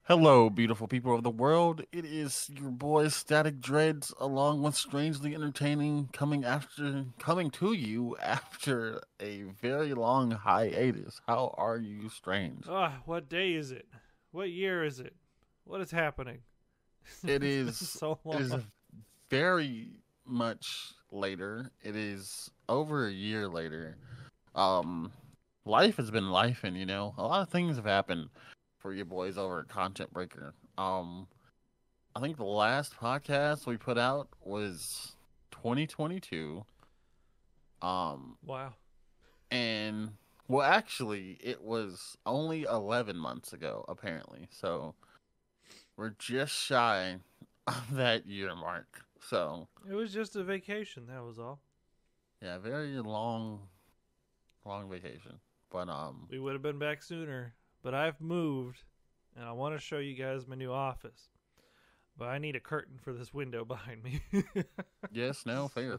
Hello, beautiful people of the world. It is your boy Static Dreads, along with Strangely Entertaining, coming to you after a very long hiatus. How are you, Strange? What day is it? What year is it? What is happening? It It's been is so it long. is very much later. It is over a year later. Um, Life has been life, and a lot of things have happened for you boys over at Content Breaker. I think the last podcast we put out was 2022. Um, Wow. and well, actually, it was only 11 months ago, apparently. So we're just shy of that year mark. So It was just a vacation, that was all. yeah, very long vacation. But We would have been back sooner, but I've moved and I want to show you guys my new office. But I need a curtain for this window behind me. yes, no, fair.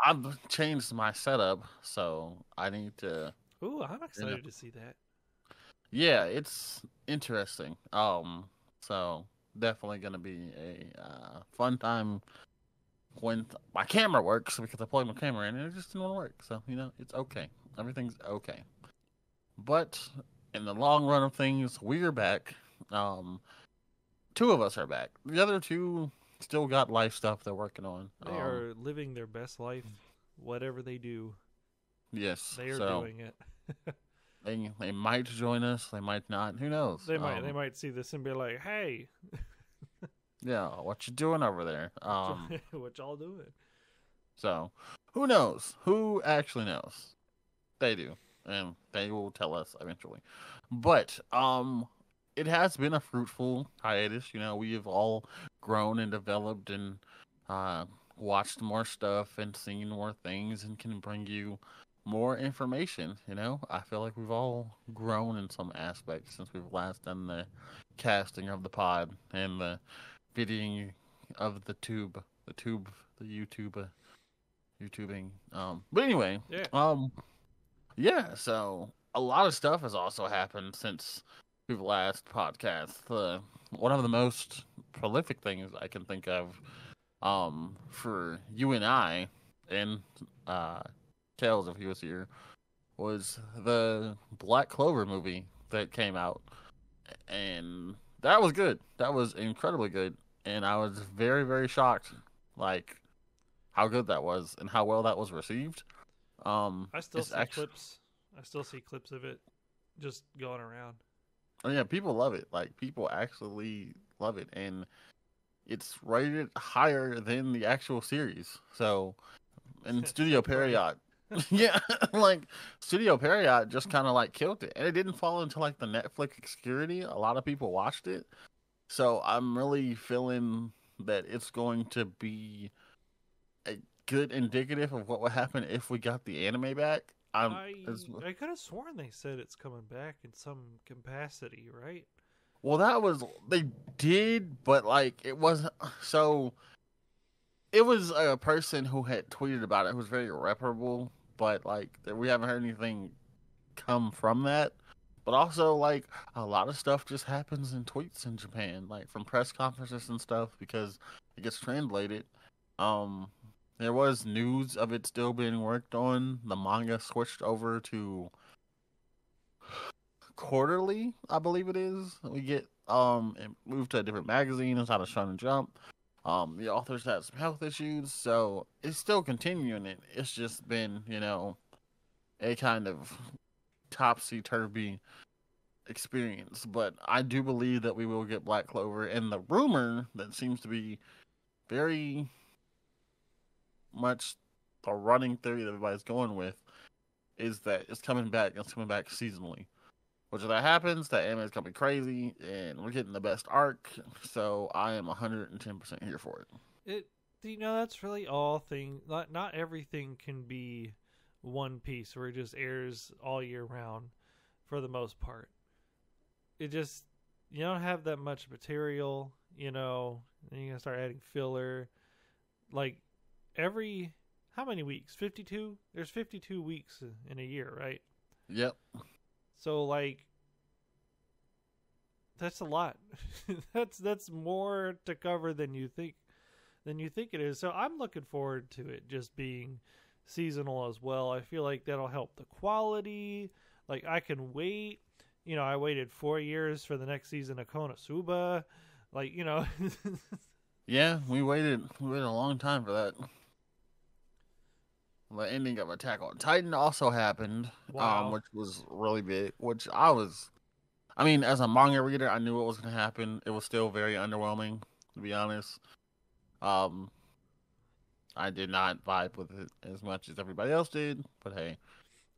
I've changed my setup, so I need to. Ooh, I'm You know, excited to see that. Yeah, it's interesting. So definitely gonna be a fun time when my camera works because I plugged my camera in and it just didn't want to work. So it's okay. Everything's okay. But in the long run of things, we're back. Um, Two of us are back. The other two still got life stuff they're working on. They are living their best life, whatever they do. Yes. They are So doing it. they might join us. They might not. Who knows? They might see this and be like, "Hey, Yeah. What you doing over there? what y'all doing?" So, who knows? Who actually knows? They do, and they will tell us eventually. But it has been a fruitful hiatus. We have all grown and developed and uh, watched more stuff and seen more things, and can bring you more information. I feel like we've all grown in some aspects since we've last done the casting of the pod and the videoing of the YouTubing. But anyway, Yeah. um, yeah. So a lot of stuff has also happened since we've last podcast. One of the most prolific things I can think of, for you and I, and uh, Tails if he was here, was the Black Clover movie that came out, and that was good. That was incredibly good, and I was very very shocked, like how good that was and how well that was received. I still It's see actually, clips. I still see clips of it just going around. oh yeah, people love it. Like people actually love it, and it's rated higher than the actual series. So, and Studio Fair play. Period, yeah, like Studio Period just kind of like killed it, and it didn't fall into like the Netflix obscurity. A lot of people watched it, so I'm really feeling that it's going to be a good indicative of what would happen if we got the anime back. I'm as I could have sworn they said it's coming back in some capacity, right? well. That was they did, but like it wasn't. So it was a person who had tweeted about it who was very irreparable, but like we haven't heard anything come from that. But also, like a lot of stuff just happens in tweets in Japan, like from press conferences and stuff, because it gets translated. Um, there was news of it still being worked on. The manga switched over to quarterly, I believe it is. We get it moved to a different magazine inside of Shonen Jump. The authors had some health issues, so it's still continuing it. It's just been, a kind of topsy turvy experience. But I do believe that we will get Black Clover, and the rumor that seems to be very much the running theory that everybody's going with is that it's coming back. It's coming back seasonally. Which if that happens, that anime is gonna be crazy, and we're getting the best arc. So I am 110% here for it. It that's really all thing. Not everything can be One Piece where it just airs all year round for the most part. It just you don't have that much material, and you're gonna start adding filler. Like every how many weeks? 52? There's 52 weeks in a year, right? Yep. So like That's a lot. That's more to cover than you think it is. So I'm looking forward to it just being seasonal as well. I feel like that'll help the quality. Like I can wait. I waited 4 years for the next season of Konosuba. Like, Yeah, we waited a long time for that. The ending of Attack on Titan also happened, wow. which was really big. I mean, as a manga reader, I knew what was going to happen. It was still very underwhelming, to be honest. Um, I did not vibe with it as much as everybody else did, but hey,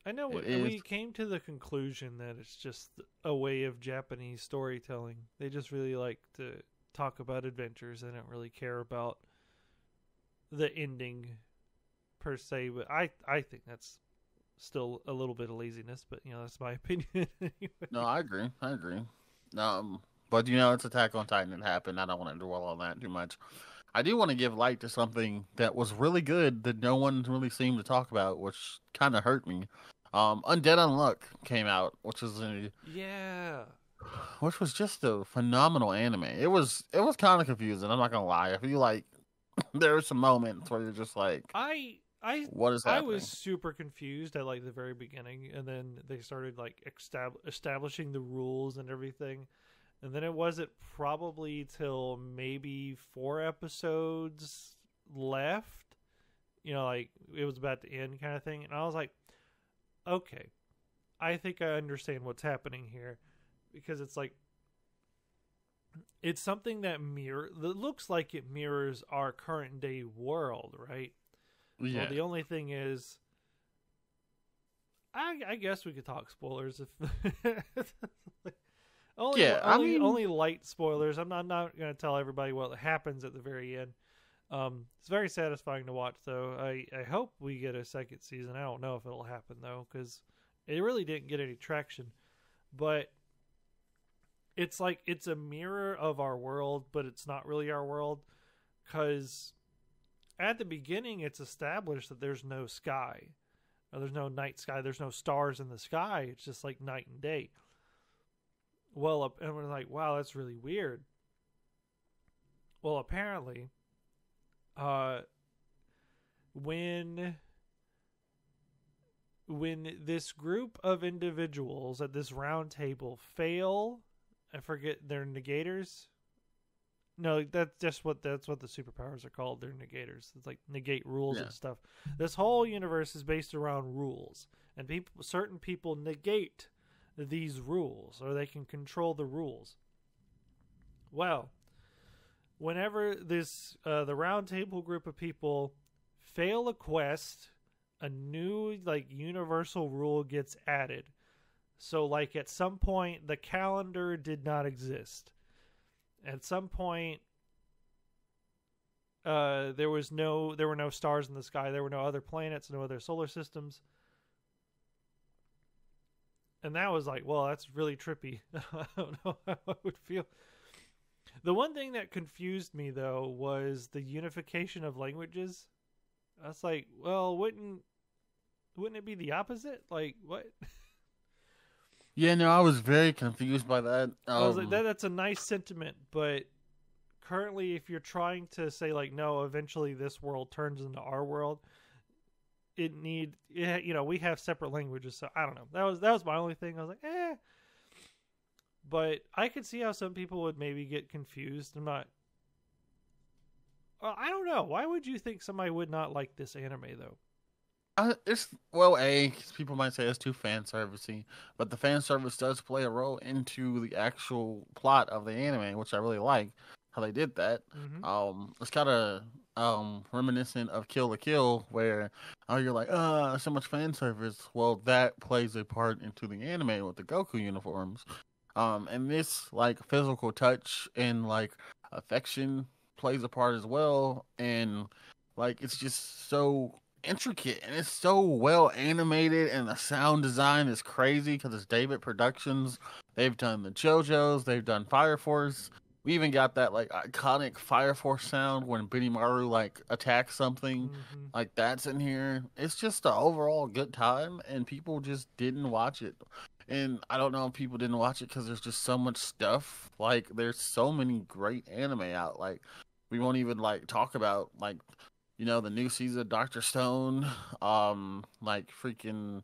I know it is. we came to the conclusion that it's just a way of Japanese storytelling. They just really like to talk about adventures. They don't really care about the ending per se. But I think that's still a little bit of laziness. But that's my opinion. Anyway. No, I agree. But it's Attack on Titan. It happened. I don't want to dwell on that too much. I do want to give light to something that was really good that no one really seemed to talk about, which kind of hurt me. Undead Unluck came out, which was just a phenomenal anime. It was kind of confusing. I'm not gonna lie. I feel like there were some moments where you're just like, what is happening? I was super confused at like the very beginning, and then they started like establishing the rules and everything. And then it wasn't probably till maybe 4 episodes left, like it was about to end kind of thing. And I was like, okay, I think I understand what's happening here, because it's like, it's something that looks like it mirrors our current day world, right? Yeah. Well, the only thing is, I guess we could talk spoilers if... Only light spoilers. I'm not going to tell everybody what happens at the very end. It's very satisfying to watch, though. I hope we get a second season. I don't know if it'll happen, though, because it really didn't get any traction. But it's like it's a mirror of our world, but it's not really our world, because at the beginning it's established that there's no sky. There's no night sky. There's no stars in the sky. It's just like night and day. Well, and we're like, wow, that's really weird. Well, apparently, when this group of individuals at this round table fail, I forget, they're negators. No, that's what the superpowers are called. They're negators. It's like negate rules and stuff. This whole universe is based around rules, and certain people negate these rules, or they can control the rules. Well, whenever the round table group of people fail a quest, a new like universal rule gets added. So like at some point the calendar did not exist. At some point there were no stars in the sky, there were no other planets, no other solar systems. And that was like, well, that's really trippy. I don't know how I would feel. The one thing that confused me, though, was the unification of languages. I was like, well, wouldn't it be the opposite? Like, what? Yeah, no, I was very confused by that. I was like, that's a nice sentiment, but currently, if you're trying to say, like, no, eventually this world turns into our world, we have separate languages, so I don't know. That was my only thing. I was like, but I could see how some people would maybe get confused. I don't know. Why would you think somebody would not like this anime, though? People might say it's too fan servicey, but the fan service does play a role into the actual plot of the anime, which I really like how they did that. Mm-hmm. It's kind of reminiscent of Kill la Kill, where you're like, so much fan service. Well, that plays a part into the anime with the Goku uniforms. And this like physical touch and like affection plays a part as well, and like it's just so intricate and it's so well animated, and the sound design is crazy because it's David Productions. They've done the JoJo's, they've done Fire Force. We even got that like iconic Fire Force sound when Benimaru like attacks something. Mm-hmm. Like that's in here. It's just an overall good time, and people just didn't watch it. And I don't know if people didn't watch it because there's just so much stuff. Like, there's so many great anime out. Like, we won't even like talk about like, the new season of Doctor Stone. Like freaking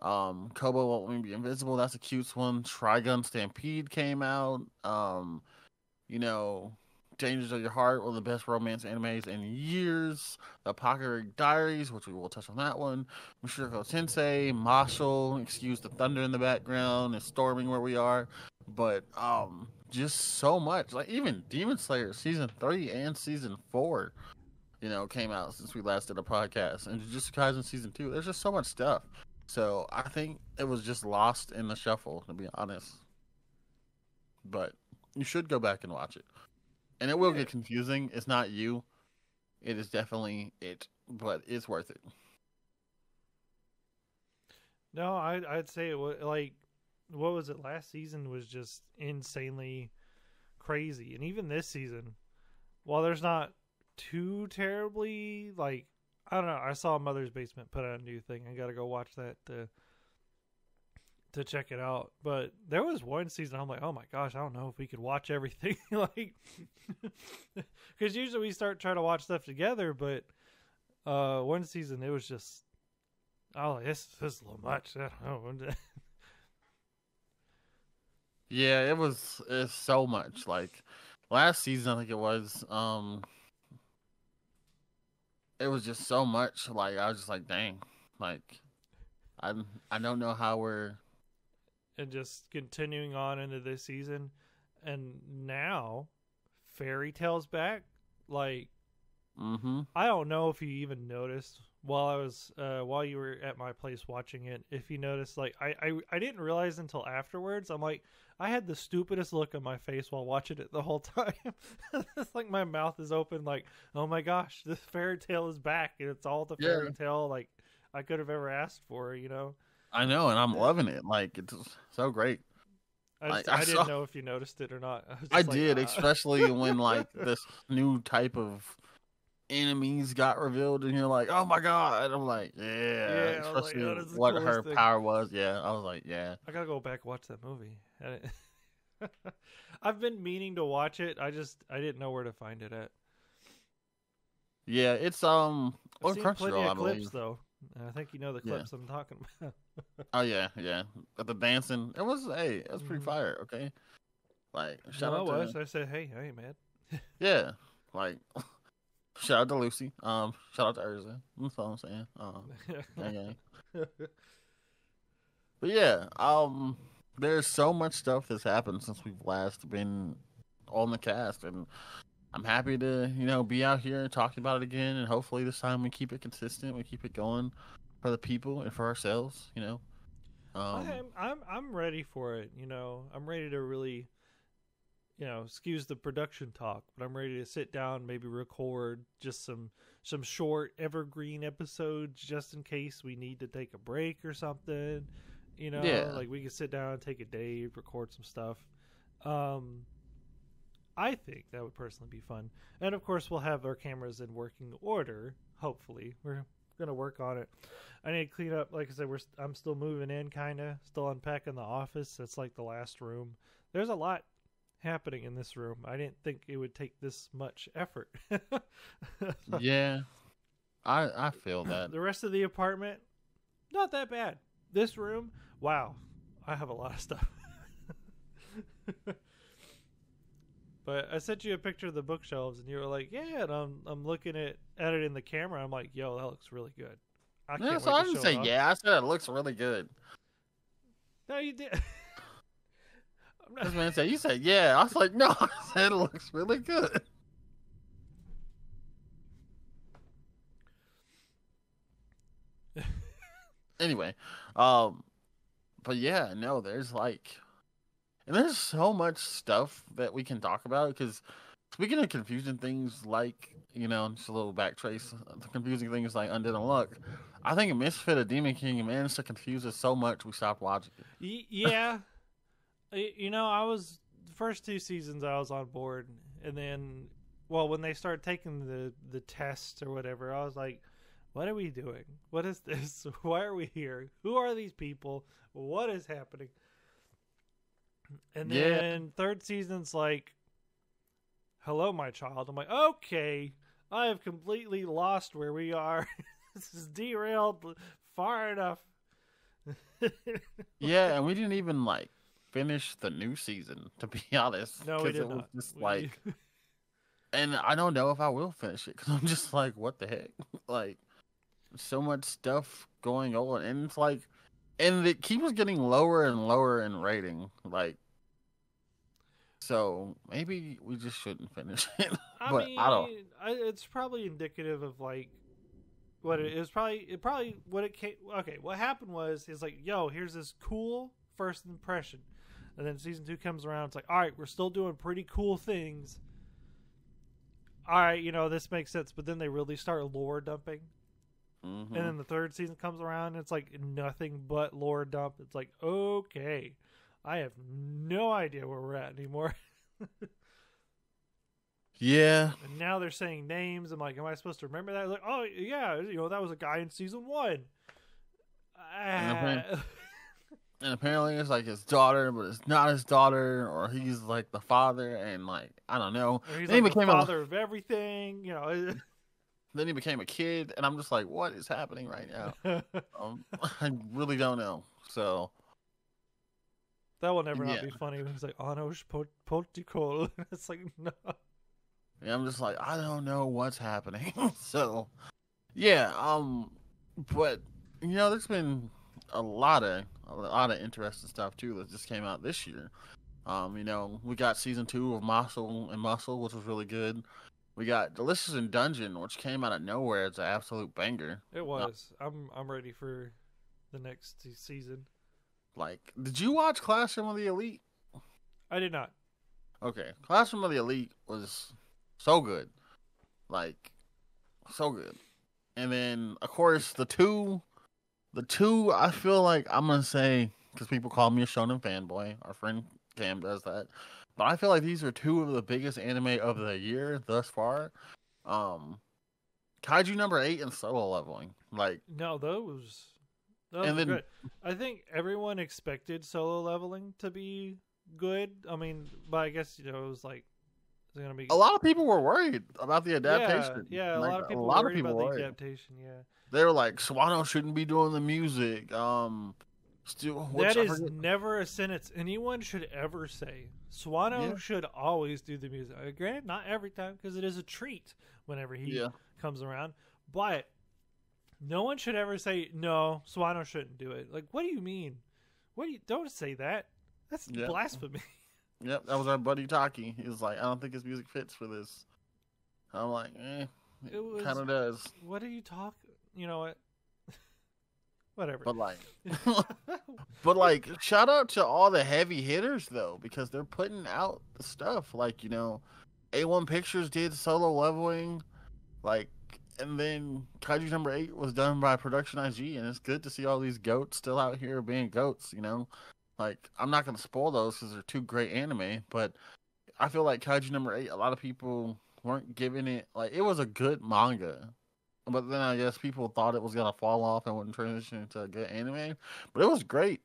Kobo Won't Let Me Be Invisible. That's a cute one. Trigun Stampede came out. You know, Dangers of Your Heart, one of the best romance animes in years. The Apocalyptic Diaries, which we will touch on that one. Mushoku Tensei, Marshall, excuse the thunder in the background, it's storming where we are. But just so much. Like even Demon Slayer season 3 and season 4, came out since we last did a podcast. And Jujutsu Kaisen season 2. There's just so much stuff. So I think it was just lost in the shuffle, to be honest. But you should go back and watch it. And it will get confusing. It's not you. It is definitely it. But it's worth it. No, I'd say it was like, what was it? Last season was just insanely crazy. And even this season, while there's not too terribly, like, I don't know. I saw Mother's Basement put out a new thing. I got to go watch that to check it out. But there was one season I'm like, oh my gosh, I don't know if we could watch everything. Like, because usually we start trying to watch stuff together. But one season it was just, I was like, this is a little much. I don't know. Yeah, it's so much. Like last season, I think it was just so much. Like I was just like, dang, like I don't know how we're, and just continuing on into this season, and now Fairy Tail's back. Like, I don't know if you even noticed while you were at my place watching it. If you noticed, like I didn't realize until afterwards. I'm like, I had the stupidest look on my face while watching it the whole time. It's like my mouth is open, like, oh my gosh, this Fairy Tail is back, and it's all the fairy tale like I could have ever asked for. I know, and I'm loving it. Like it's so great. I didn't know if you noticed it or not. I did, especially when like this new type of enemies got revealed, and you're like, oh my god. I'm like, yeah. Especially like, what her power was. Yeah, I was like, yeah. I gotta go back and watch that movie. I've been meaning to watch it. I didn't know where to find it at. Yeah, it's I've seen plenty of clips though. I think you know the clips I'm talking about. Oh yeah. But the dancing, it was pretty fire. Okay, like shout out to. I said, hey, I ain't mad. Yeah, like shout out to Lucy. Shout out to Urza. That's all I'm saying. Yeah. But yeah, there's so much stuff that's happened since we've last been on the cast, and I'm happy to, be out here and talking about it again, and hopefully this time we keep it consistent, we keep it going for the people and for ourselves, I'm ready for it, I'm ready to really, excuse the production talk, but I'm ready to sit down, maybe record just some short evergreen episodes just in case we need to take a break or something, like we can sit down, take a day, record some stuff. I think that would personally be fun. And of course, we'll have our cameras in working order. Hopefully, we're going to work on it. I need to clean up. Like I said, I'm still moving in, kind of. Still unpacking the office. It's like the last room. There's a lot happening in this room. I didn't think it would take this much effort. Yeah, I feel that. The rest of the apartment, not that bad. This room, wow. I have a lot of stuff. But I sent you a picture of the bookshelves, and you were like, "Yeah." And I'm looking at it in the camera. I'm like, "Yo, that looks really good." I didn't say yeah. I said it looks really good. No, you did. This man said, "You said yeah." I was like, "No, I said it looks really good." Anyway, but yeah, no, there's like. And there's so much stuff that we can talk about, because speaking of confusing things like, just a little backtrace, the confusing things like Undead Unluck, I think Misfit of Demon King managed to confuse us so much we stopped watching it. Yeah. I was, the first 2 seasons I was on board, and then, when they started taking the tests or whatever, I was like, what are we doing? What is this? Why are we here? Who are these people? What is happening? And then third season's like, hello, my child. I'm like, okay, I have completely lost where we are. This is derailed far enough. Yeah, and we didn't even like finish the new season, to be honest. No, we did it was not. just like, and I don't know if I will finish it because I'm just like, what the heck? Like, so much stuff going on, and it's like, and it keeps getting lower and lower in rating. Like, so maybe we just shouldn't finish it. I But mean, I don't. it's probably indicative of like what it is. Probably what it came. Okay, what happened was it's like, yo, here's this cool first impression, and then season 2 comes around. It's like, all right, we're still doing pretty cool things. All right, this makes sense. But then they really start lore dumping. Mm-hmm. And then the third season comes around, and it's like nothing but lore dump. It's like, okay, I have no idea where we're at anymore. Yeah. And now they're saying names. I'm like, am I supposed to remember that? Like, oh yeah, that was a guy in season 1. And apparently it's like his daughter, but it's not his daughter, or he's like the father, and like I don't know. Or he's Then like he the became father of everything. Then he became a kid, and I'm just like, what is happening right now? I really don't know. So that will never not Yeah. be funny. When he's like, Anosh Potikol. It's like, no. yeah, I'm just like, I don't know what's happening. So yeah, but there's been a lot of interesting stuff too that just came out this year. We got season 2 of Muscle and Muscle, which was really good. We got Delicious in Dungeon, which came out of nowhere. It's an absolute banger. It was. I'm ready for the next season. Like, did you watch Classroom of the Elite? I did not. Okay, Classroom of the Elite was so good, like, so good. And then, of course, the two. I feel like I'm gonna say, because people call me a Shonen fanboy. Our friend Cam does that. But I feel like these are 2 of the biggest anime of the year thus far. Kaiju number 8 and Solo Leveling. Like, No, those and were then good. I think everyone expected Solo Leveling to be good. I mean, but I guess it was like it's gonna be a lot of people were worried about the adaptation. Yeah, Like, a lot of people were worried about the adaptation. Yeah, they were like, Swano shouldn't be doing the music. That is never a sentence anyone should ever say. Swano should always do the music. Granted, not every time, because it is a treat whenever he comes around. But no one should ever say, no, Swano shouldn't do it. Like, what do you mean? Don't say that. That's blasphemy. Yep, that was our buddy Taki. He was like, I don't think his music fits for this. I'm like, it kind of does. What are you talking? You know what? Whatever. But like, shout out to all the heavy hitters though, because they're putting out the stuff. Like, A1 Pictures did Solo Leveling, like, and then Kaiju number 8 was done by Production IG, and it's good to see all these goats still out here being goats. Like, I'm not gonna spoil those because they're 2 great anime, but I feel like Kaiju number 8, a lot of people weren't giving it like it was a good manga. But then I guess people thought it was gonna fall off and wouldn't transition into a good anime. But it was great.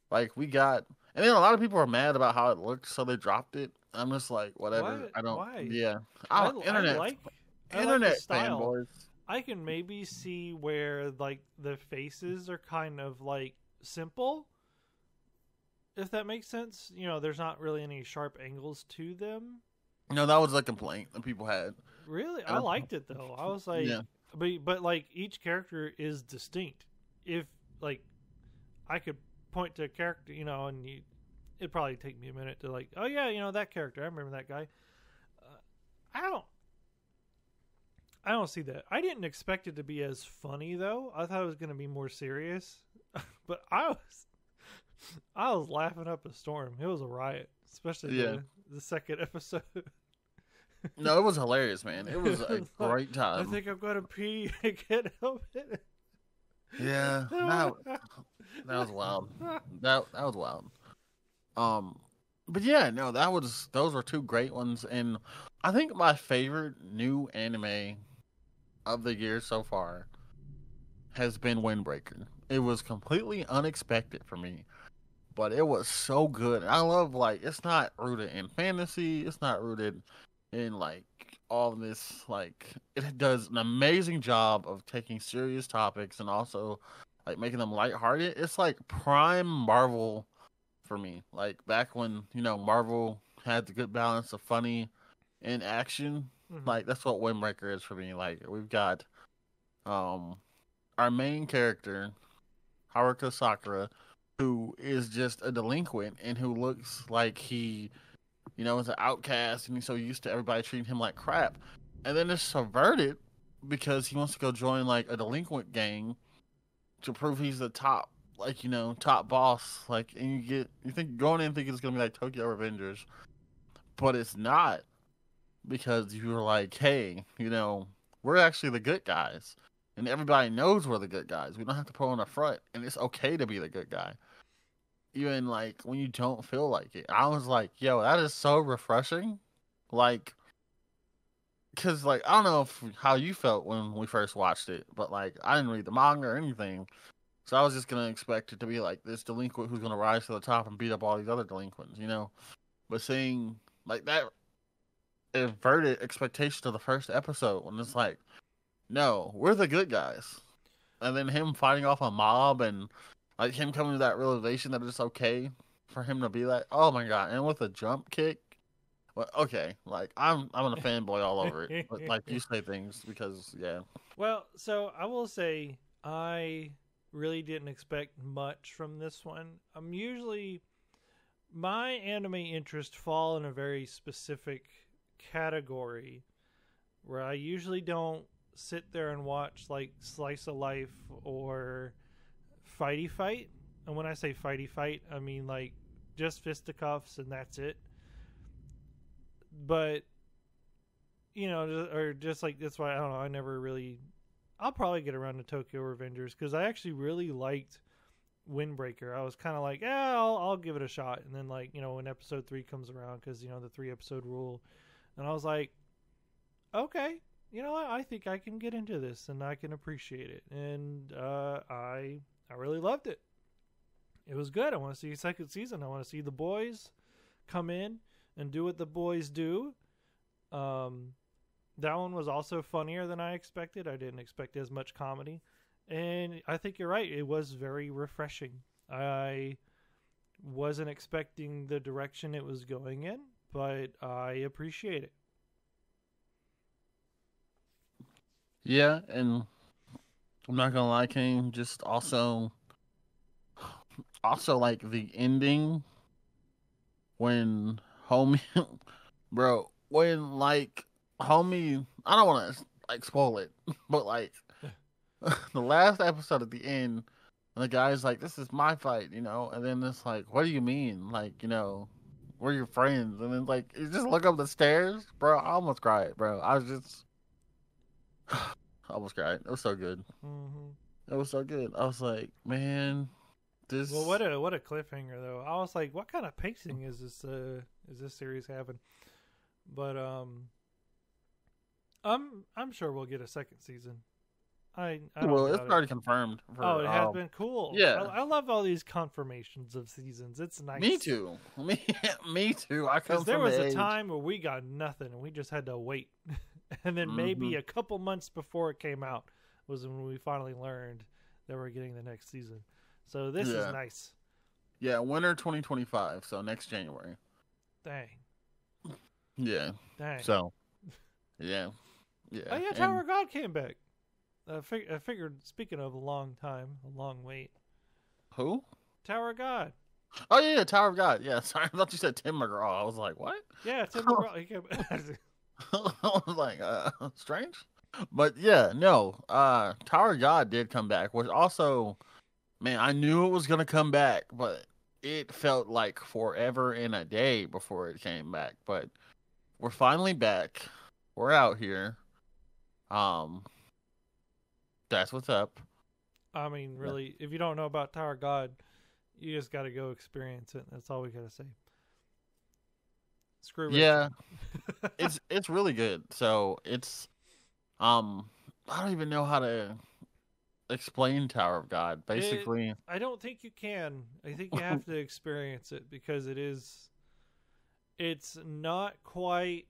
Like, and then a lot of people are mad about how it looked, so they dropped it. I'm just like, whatever. What? I don't. Why? Yeah. Internet Internet style. fanboys. I can maybe see where like the faces are kind of like simple, if that makes sense. There's not really any sharp angles to them. No, that was a complaint that people had. Really, I liked it though. I was like. Yeah. But like each character is distinct. If like I could point to a character, and it'd probably take me a minute to like, oh yeah, that character. I remember that guy. I don't see that. I didn't expect it to be as funny though. I thought it was going to be more serious. But I was laughing up a storm. It was a riot, especially the second episode. No, it was hilarious, man. It was a great time. I think I'm gonna pee. I can't help it. Yeah, that was wild. That was wild. But yeah, no, those were 2 great ones, and I think my favorite new anime of the year so far has been Windbreaker. It was completely unexpected for me, but it was so good. And I love, like, it's not rooted in fantasy. It's not rooted in, like, all this. Like, it does an amazing job of taking serious topics and also like making them lighthearted. It's like prime Marvel for me. Like back when Marvel had the good balance of funny and action. Mm-hmm. Like that's what Windbreaker is for me. Like we've got um our main character Haruka Sakura, who is just a delinquent and who looks like he is an outcast and he's so used to everybody treating him like crap. And then it's subverted because he wants to go join like a delinquent gang to prove he's the top, like, top boss. Like, and you think going in thinking it's gonna be like Tokyo Revengers, but it's not because you're like, hey, we're actually the good guys, and everybody knows we're the good guys. We don't have to put on a front, and it's okay to be the good guy, even like when you don't feel like it. I was like, yo, that is so refreshing, like. Cause like I don't know how you felt when we first watched it, but like I didn't read the manga or anything, so I was just gonna expect it to be like this delinquent who's gonna rise to the top and beat up all these other delinquents, But seeing like that inverted expectation of the first episode when it's like, no, we're the good guys, and then him fighting off a mob and like him coming to that realization that it's okay for him to be like, oh my god, and with a jump kick. Well, okay, like I'm a fanboy all over it, but like you say things because yeah. Well, so I will say I really didn't expect much from this one. I'm usually my anime interests fall in a very specific category where I usually don't sit there and watch like slice of life or fighty fight. And when I say fighty fight, I mean like just fisticuffs and that's it. But or just like that's why I don't know. I never really. I'll probably get around to Tokyo Revengers because I actually really liked Windbreaker. I was kind of like, yeah, I'll give it a shot. And then like when episode 3 comes around, because the 3-episode rule, and I was like, okay, you know what? I think I can get into this and I can appreciate it. And I really loved it. It was good. I want to see a second season. I want to see the boys come in and do what the boys do. That one was also funnier than I expected. I didn't expect as much comedy. And I think you're right. It was very refreshing. I wasn't expecting the direction it was going in, but I appreciate it. Yeah, and I'm not gonna lie, King, just also like the ending when homie bro, when like homie, I don't want to like spoil it, but like the last episode at the end, the guy's like, "This is my fight," and then it's like, "What do you mean?" Like, we're your friends, and then like you just look up the stairs, bro. I almost cried, bro. I was just, I almost cried. It was so good. Mm-hmm. It was so good. I was like, man, this. Well, what a cliffhanger though. I was like, what kind of pacing is this series having? But I'm sure we'll get a second season. I don't well, doubt it's already confirmed. It has been cool. Yeah, I love all these confirmations of seasons. It's nice. Me too. Me too. Because there was a time where we got nothing and we just had to wait, and then maybe a couple months before it came out was when we finally learned that we're getting the next season. So this is nice. Yeah, winter 2025. So next January. Dang. Yeah. Dang. So. Yeah. Oh yeah, Tower of God came back. I figured, speaking of a long time, a long wait. Who? Tower of God. Oh, yeah, Tower of God. Yeah, sorry. I thought you said Tim McGraw. I was like, what? Yeah, Tim McGraw. I was like, strange. But yeah, no. Tower of God did come back, which also, man, I knew it was going to come back, but it felt like forever and a day before it came back. But we're finally back. We're out here. That's what's up. I mean, really, if you don't know about Tower of God, you just got to go experience it. That's all we got to say. Screw it. Yeah. it's really good. So it's I don't even know how to explain Tower of God. It, Basically, I don't think you can. I think you have to experience it because it's not quite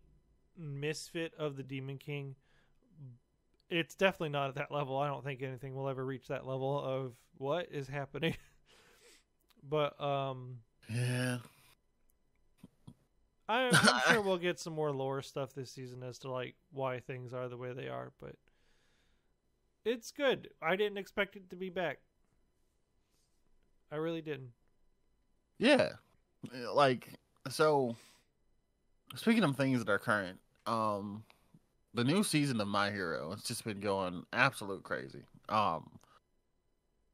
Misfit of the Demon King. It's definitely not at that level. I don't think anything will ever reach that level of what is happening. But yeah. I'm sure we'll get some more lore stuff this season as to like why things are the way they are, but it's good. I didn't expect it to be back. I really didn't. Yeah. Like, so speaking of things that are current, the new season of My Hero has just been going absolute crazy.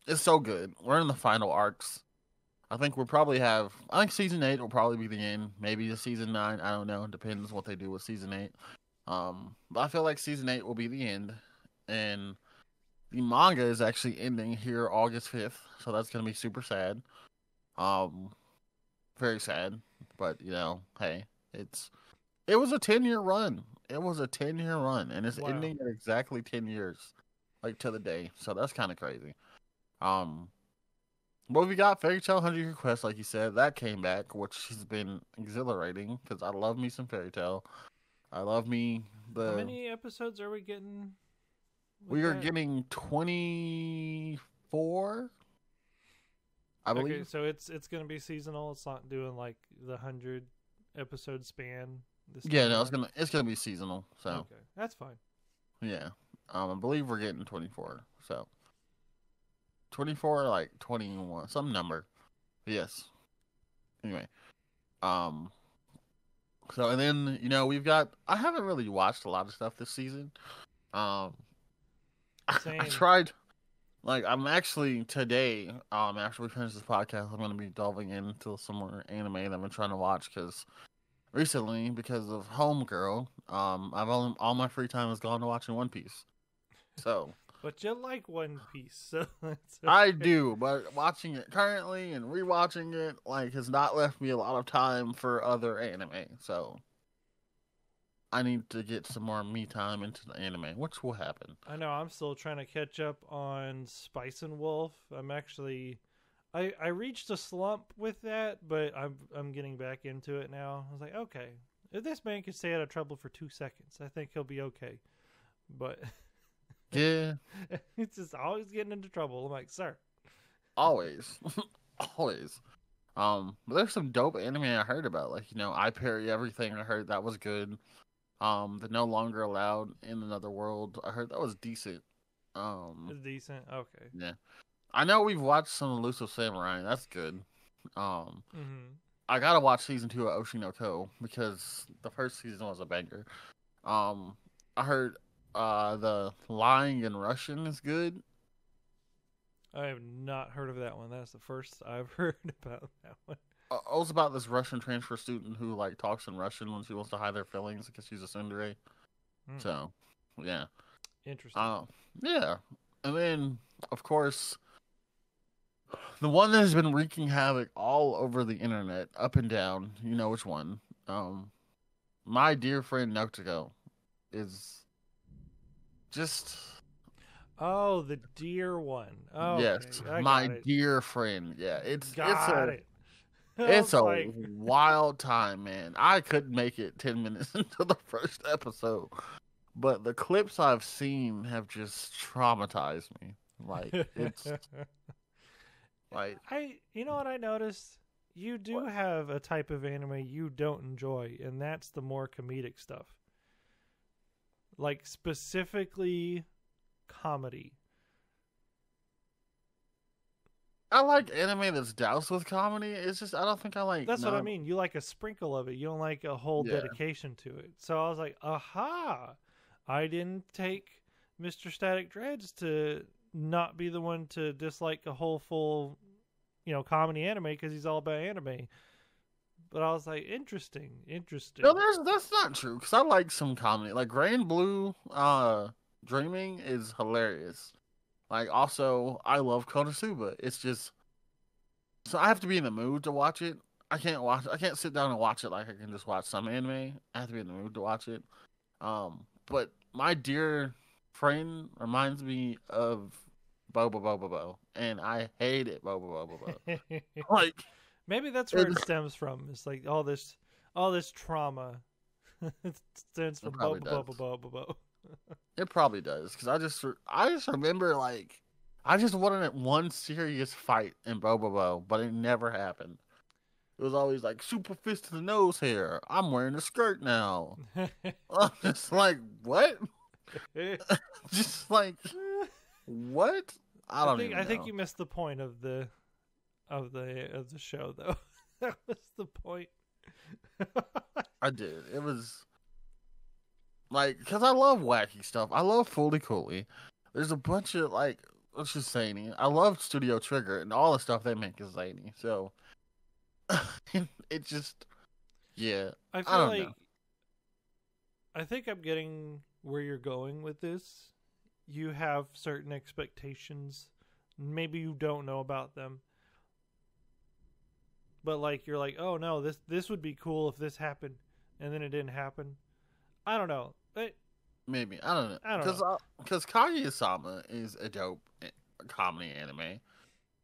It's so good. We're in the final arcs. I think I think season 8 will probably be the end. Maybe the season 9. I don't know. It depends what they do with season 8. But I feel like season 8 will be the end. And the manga is actually ending here August 5th. So that's going to be super sad. Very sad. But, hey, it was a 10-year run. It was a 10-year run. And it's ending at exactly 10 years. Like, to the day. So that's kind of crazy. But we got Fairy Tail 100 Quest, like you said. That came back, which has been exhilarating because I love me some Fairy Tail. I love me How many episodes are we getting? We are getting 24, I believe. Okay, so it's going to be seasonal. It's not doing like the 100 episode span. No, it's gonna be seasonal. So okay, that's fine. Yeah, I believe we're getting 24. So 24, like 21, some number. Yes. Anyway, so and then we've got. I haven't really watched a lot of stuff this season. I tried. Like I'm actually today. After we finish this podcast, I'm going to be delving into some more anime that I've been trying to watch because recently, because of Homegirl, all my free time has gone to watching One Piece. So. But you like One Piece, so that's okay. I do, but watching it currently and rewatching it has not left me a lot of time for other anime. So I need to get some more me time into the anime, which will happen. I know I'm still trying to catch up on Spice and Wolf. I'm actually, I reached a slump with that, but I'm getting back into it now. I was like, okay, if this man can stay out of trouble for 2 seconds, I think he'll be okay. But. Yeah. It's just always getting into trouble. I'm like, sir. Always. Always. But there's some dope anime I heard about. Like, I Parry Everything. I heard that was good. The No Longer Allowed in Another World. I heard that was decent. It's decent? Okay. Yeah. I know we've watched some Elusive Samurai. That's good. I gotta watch season 2 of Oshi no Ko because the first season was a banger. I heard the Lying in Russian is good. I have not heard of that one. That's the first I've heard about that one. It was about this Russian transfer student who talks in Russian when she wants to hide their feelings because she's a tsundere. So, yeah. Interesting. Yeah. And then, of course, the one that has been wreaking havoc all over the internet, up and down, you know which one. My Dear Friend Noctico is just. Oh, the deer one. Oh, yes, okay. My Dear Friend. Yeah, it's it. It's a wild time, man. I couldn't make it 10 minutes into the first episode, but the clips I've seen have just traumatized me. It's you know what I noticed? You do have a type of anime you don't enjoy, and that's the more comedic stuff. Like specifically comedy. I like anime that's doused with comedy. It's just I don't think I like. That's what I mean. You like a sprinkle of it. You don't like a whole dedication to it. So I was like, aha! I didn't take Mr. Static Dreads to not be the one to dislike a whole full, comedy anime because he's all about anime. But I was like, interesting. No, that's not true because I like some comedy. Like Grand Blue Dreaming is hilarious. Also, I love Konosuba. It's just so I have to be in the mood to watch it. I can't sit down and watch it like I can just watch some anime. I have to be in the mood to watch it. But My Dear Friend reminds me of Boba Boba Bo, and I hated Boba Boba Bo. Like Maybe that's where it, it stems from. It's like all this trauma it stems it from probably Boba does. Boba Boba Bo. It probably does because I just remember like I just wanted one serious fight in Boba Bo, but it never happened. It was always like super fist to the nose here. I'm wearing a skirt now. I'm just like what? Just like what? I don't even I think know. you missed the point of the show though. That was the point. I did. It was like because I love wacky stuff. I love Fully Cooley. There's a bunch of like let's just zany. I love Studio Trigger and all the stuff they make is zany. So it just yeah. I I feel don't know. like I think I'm getting where you're going with this. You have certain expectations. Maybe you don't know about them. But like you're like, "Oh no, this would be cool if this happened." And then it didn't happen. I don't know. Maybe I don't know I don't know. because Kaguya-sama is a dope comedy anime.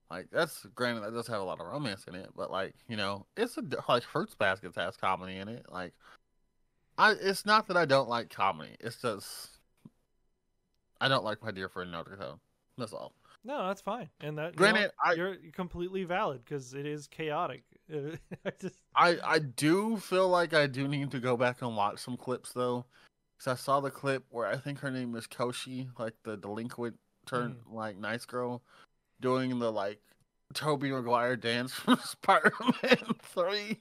Like that's granted that does have a lot of romance in it, but like it's like Fruits Baskets has comedy in it. Like it's not that I don't like comedy. It's just I don't like My Dear Friend Naruto. That's all. No, that's fine. And that Granted, you're completely valid because it is chaotic. I just I do feel like I do need to go back and watch some clips though, because I saw the clip where I think her name is Koshi, like the delinquent turned like nice girl, doing the like Tobey Maguire dance from Spider-Man 3.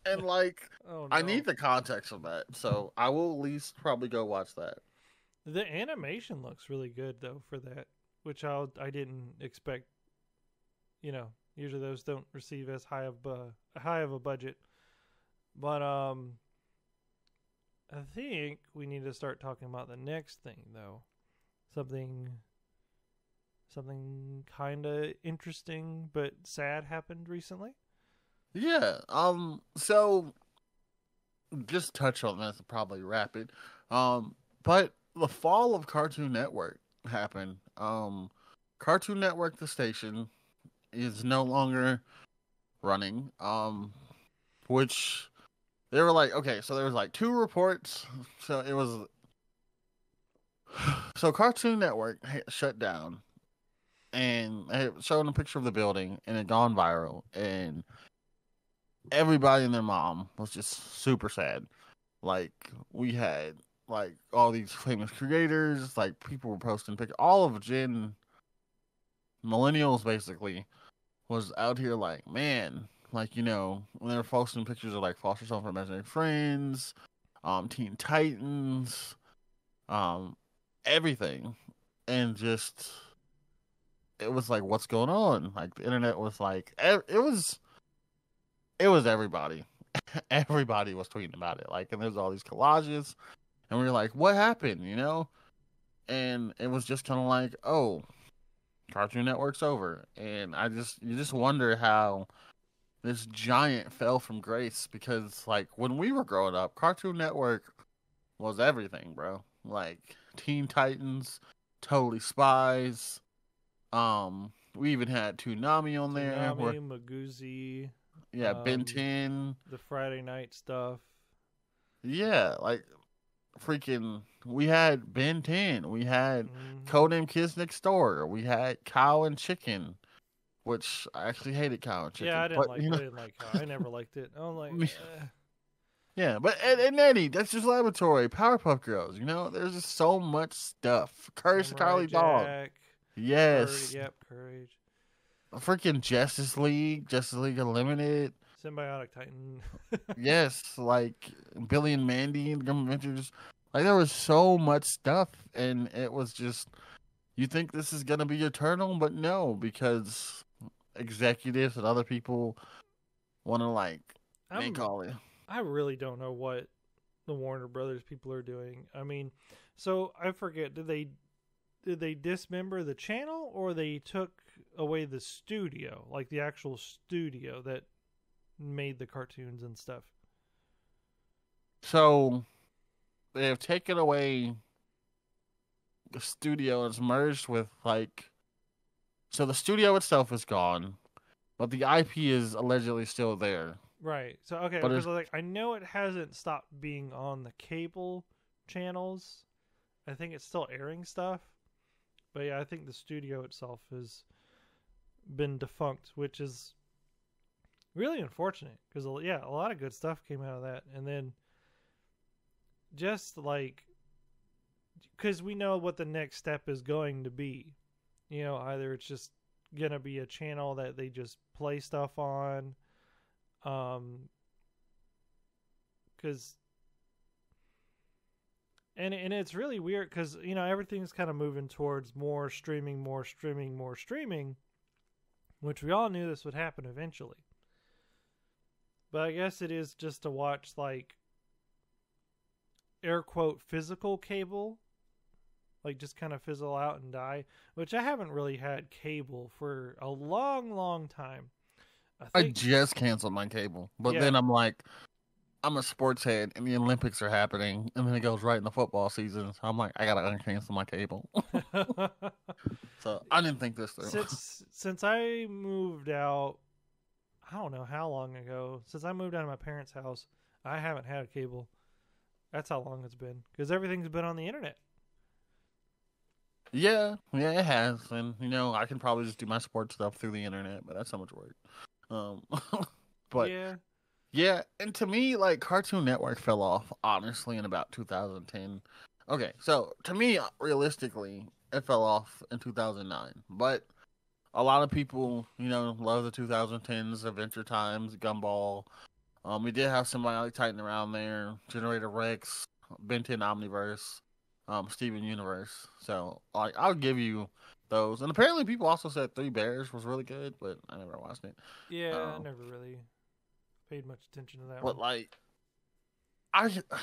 And like oh I no. need the context of that. So I will at least probably go watch that. The animation looks really good though for that, which I didn't expect. Usually those don't receive as high of a budget. But I think we need to start talking about the next thing though. Something kind of interesting but sad happened recently. Yeah. So just touch on this and probably wrap it. But the fall of Cartoon Network happened. Cartoon Network, the station, is no longer running. Which they were like, okay, so there was like two reports. So it was so Cartoon Network shut down, and they showing a picture of the building, and it gone viral, and everybody and their mom was just super sad. Like we had like all these famous creators, like people were posting pictures. All of Gen millennials basically was out here like, man, like when they were posting pictures of like Foster Son for Imaginary Friends, Teen Titans, um, everything, and just it was like, what's going on? Like the internet was like, it was everybody. Everybody was tweeting about it. Like, and there's all these collages, and we were like, what happened? And it was just kind of like, oh, Cartoon Network's over. And you just wonder how this giant fell from grace because, like, when we were growing up, Cartoon Network was everything, bro. Like, Teen Titans, Totally Spies. We even had Toonami on there. Toonami, Maguzi. Yeah, Ben 10. The Friday night stuff. Yeah, like freaking we had Ben 10. We had Codename Kids Next Door. We had Cow and Chicken, which I actually hated Cow and Chicken. Yeah, I didn't like Cow. I never liked it. I'm like yeah, but and Eddie, that's just Laboratory, Powerpuff Girls, there's just so much stuff. Curse Carly Dog. Yes. Courage. Freaking Justice League Unlimited. Symbiotic Titan. Yes, like Billy and Mandy and Gum Adventures. Like there was so much stuff, and it was just you think this is gonna be eternal, but no, because executives and other people want to like make all it. I really don't know what the Warner Brothers people are doing. I mean, so I forget. Did they dismember the channel, or they took away the studio, like the actual studio that made the cartoons and stuff? So they have taken away the studio. It's merged with like So the studio itself is gone, but the IP is allegedly still there. Right. So okay, But because it's like I know it hasn't stopped being on the cable channels. I think it's still airing stuff. But yeah, I think the studio itself has been defunct, which is really unfortunate because yeah, a lot of good stuff came out of that, and then just like because we know what the next step is going to be. You know, either it's just gonna be a channel that they just play stuff on, because and it's really weird because you know everything's kind of moving towards more streaming, more streaming, more streaming, which we all knew this would happen eventually. But I guess it is just to watch like air quote physical cable, like just kind of fizzle out and die, which I haven't really had cable for a long, long time. I just canceled my cable, but Yeah. then I'm like, I'm a sports head, and the Olympics are happening, and then it goes right in the football season. So I'm like, I gotta uncancel my cable. So I didn't think this through. Since I moved out, I don't know how long ago. Since I moved out of my parents' house, I haven't had a cable. That's how long it's been because everything's been on the internet. Yeah, it has, and you know, I can probably just do my sports stuff through the internet, but that's so much work. Um, but Yeah. yeah, and to me, like Cartoon Network fell off honestly in about 2010. Okay, so to me, realistically, it fell off in 2009, but a lot of people, you know, love the 2010s, Adventure Times, Gumball. We did have Symbiotic Titan around there, Generator Rex, Ben 10 Omniverse, Steven Universe. So, like, I'll give you those. And apparently, people also said Three Bears was really good, but I never watched it. Yeah, I never really paid much attention to that But one. like,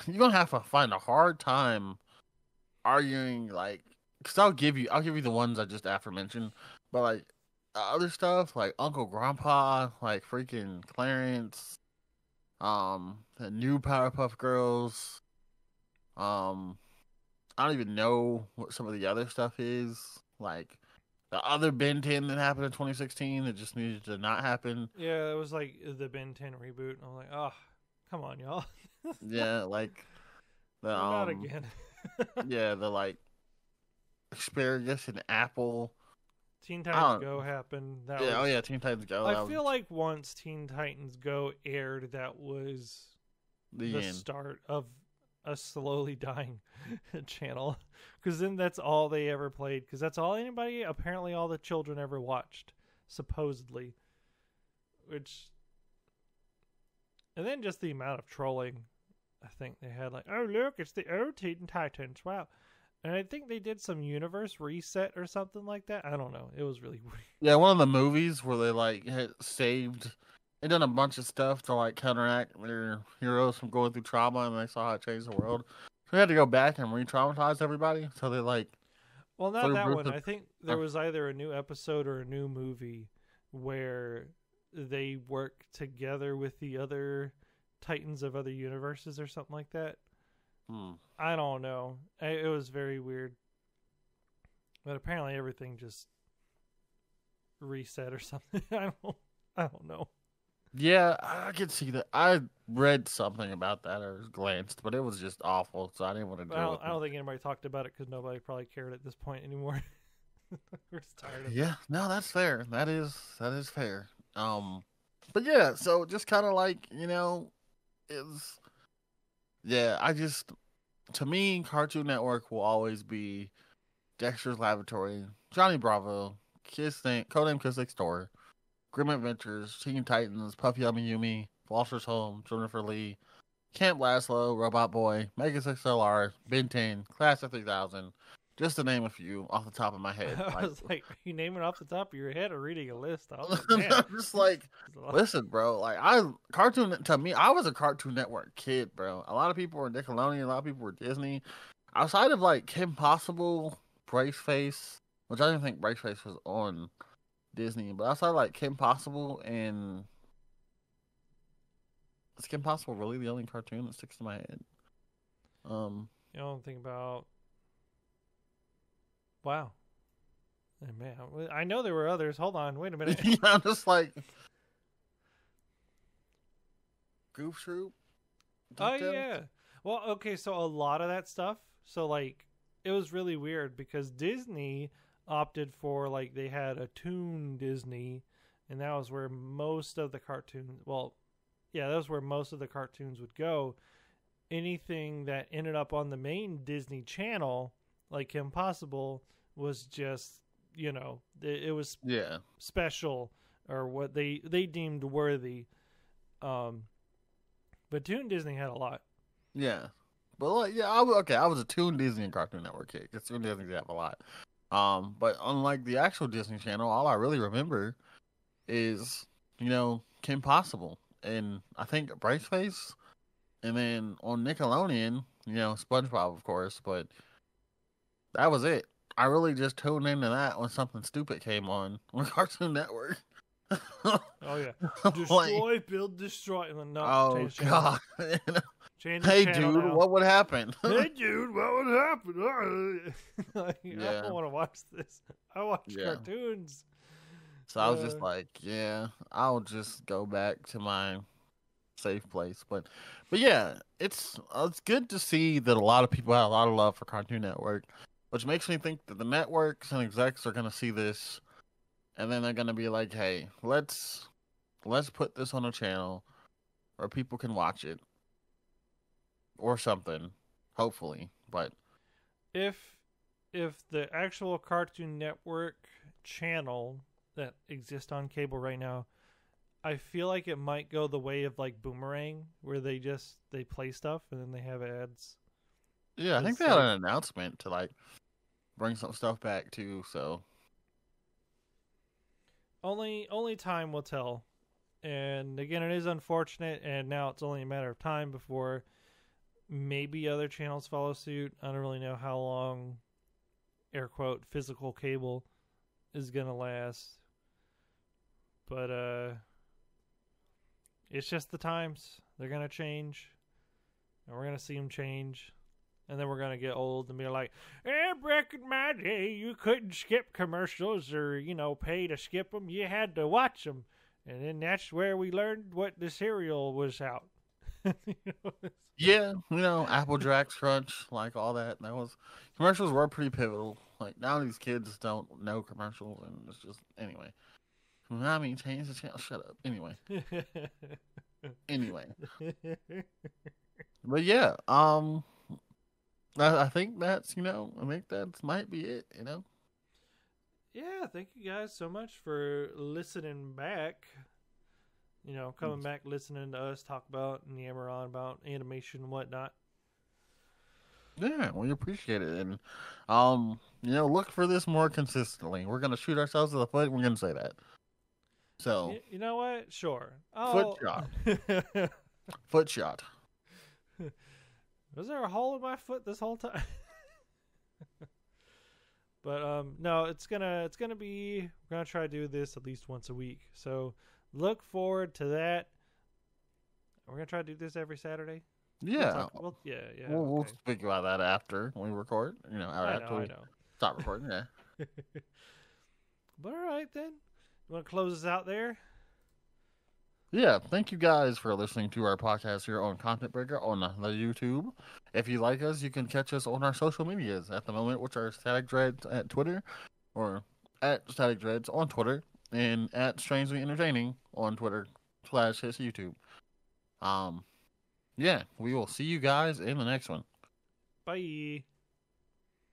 you're gonna have to find a hard time arguing like, because I'll give you the ones I just aforementioned, but like other stuff like Uncle Grandpa, like freaking Clarence, the new Powerpuff Girls, um, I don't even know what some of the other stuff is, like the other Ben 10 that happened in 2016 that just needed to not happen. Yeah, it was like the Ben 10 reboot, and I'm like, oh, come on, y'all. Yeah, like the Not again. yeah, the like asparagus and apple. Teen Titans Go happened. That Yeah, was. Teen Titans Go. I feel like once Teen Titans Go aired, that was the end. start of a slowly dying channel. Because then that's all they ever played. Because that's all anybody, apparently all the children ever watched, supposedly. Which. And then just the amount of trolling. I think they had like, oh look, it's the old Teen Titans. Wow. And I think they did some universe reset or something like that. I don't know. It was really weird. Yeah, one of the movies where they like had saved and done a bunch of stuff to like counteract their heroes from going through trauma, and they saw how it changed the world. So they had to go back and re-traumatize everybody. So they like, well, not that one. I think there was either a new episode or a new movie where they work together with the other Titans of other universes or something like that. I don't know. It was very weird. But apparently everything just reset or something. I don't know. Yeah, I could see that. I read something about that or glanced, but it was just awful, so I didn't want to do it. I don't think anybody talked about it because nobody probably cared at this point anymore. We're tired of it. Yeah, no, that's fair. That is fair. But yeah, so just kind of like, you know, is yeah, to me, Cartoon Network will always be Dexter's Laboratory, Johnny Bravo, Codename Kiss Next Door, Grim Adventures, Teen Titans, Puffy Yummy Yumi, Foster's Home, Jennifer Lee, Camp Laszlo, Robot Boy, Mega 6LR, Ben 10, Class of 3000, just to name a few off the top of my head. I was like, are you naming off the top of your head or reading a list? I was like, I'm just like, listen, bro. Like, I was a Cartoon Network kid, bro. A lot of people were Nickelodeon, a lot of people were Disney. Outside of like Kim Possible, Braceface, which I didn't think Braceface was on Disney, but outside like Kim Possible and is Kim Possible really the only cartoon that sticks to my head? You don't think about. Wow. Man, I know there were others. Hold on, wait a minute. I'm just like Goof Troop. Oh yeah. Well, okay, so a lot of that stuff. So like, it was really weird because Disney opted for like they had a Toon Disney, and that was where most of the cartoons. Well, yeah, that was where most of the cartoons would go. Anything that ended up on the main Disney Channel, like Kim Possible, was just it was special or what they deemed worthy. But Toon Disney had a lot. Yeah. But like, yeah, I was a Toon Disney and Cartoon Network kid because Toon Disney have a lot. But unlike the actual Disney Channel, all I really remember is Kim Possible and I think Braceface, and then on Nickelodeon, SpongeBob of course. But that was it. I really just tuned into that when something stupid came on Cartoon Network. Oh yeah, destroy, build, destroy. No, oh God! Hey dude, now. what would happen? Hey dude, what would happen? I don't want to watch this. I watch cartoons. So I was just like, yeah, I'll just go back to my safe place. But yeah, it's good to see that a lot of people have a lot of love for Cartoon Network, which makes me think that the networks and execs are going to see this. And then they're gonna be like, "Hey, let's put this on a channel where people can watch it, or something, hopefully." But if the actual Cartoon Network channel that exists on cable right now, I feel like it might go the way of like Boomerang, where they play stuff and then they have ads. Yeah, I think they had an announcement to like bring some stuff back too. So. Only time will tell. And again, it is unfortunate, and now it's only a matter of time before maybe other channels follow suit. I don't really know how long, air quote, physical cable is going to last. But it's just the times. They're going to change, and we're going to see them change. And then we're going to get old and be like, back in my day, you couldn't skip commercials or, pay to skip them. You had to watch them. And then that's where we learned what the cereal was out. Yeah, Apple Jacks Crunch, like all that. Commercials were pretty pivotal. Like, now these kids don't know commercials, and it's just, anyway. I mean, change the channel. Shut up. Anyway. But yeah, I think that's, that might be it, Yeah, thank you guys so much for listening back. Coming back, listening to us talk about and yammer on about animation and whatnot. Yeah, we appreciate it. And, look for this more consistently. We're going to shoot ourselves in the foot. We're going to say that. So. You know what? Sure. Foot shot. Foot shot. Was there a hole in my foot this whole time? But no, it's gonna be. We're gonna try to do this at least once a week. So look forward to that. We're gonna try to do this every Saturday. Yeah. We'll okay. speak about that after we record. After we stop recording. Yeah. But all right then. You want to close us out there? Yeah, thank you guys for listening to our podcast here on Content Breaker on the YouTube. If you like us, you can catch us on our social medias at the moment, which are Static Dreads at Twitter, or at Static Dreads on Twitter, and at Strangely Entertaining on Twitter / his YouTube. Yeah, we will see you guys in the next one. Bye.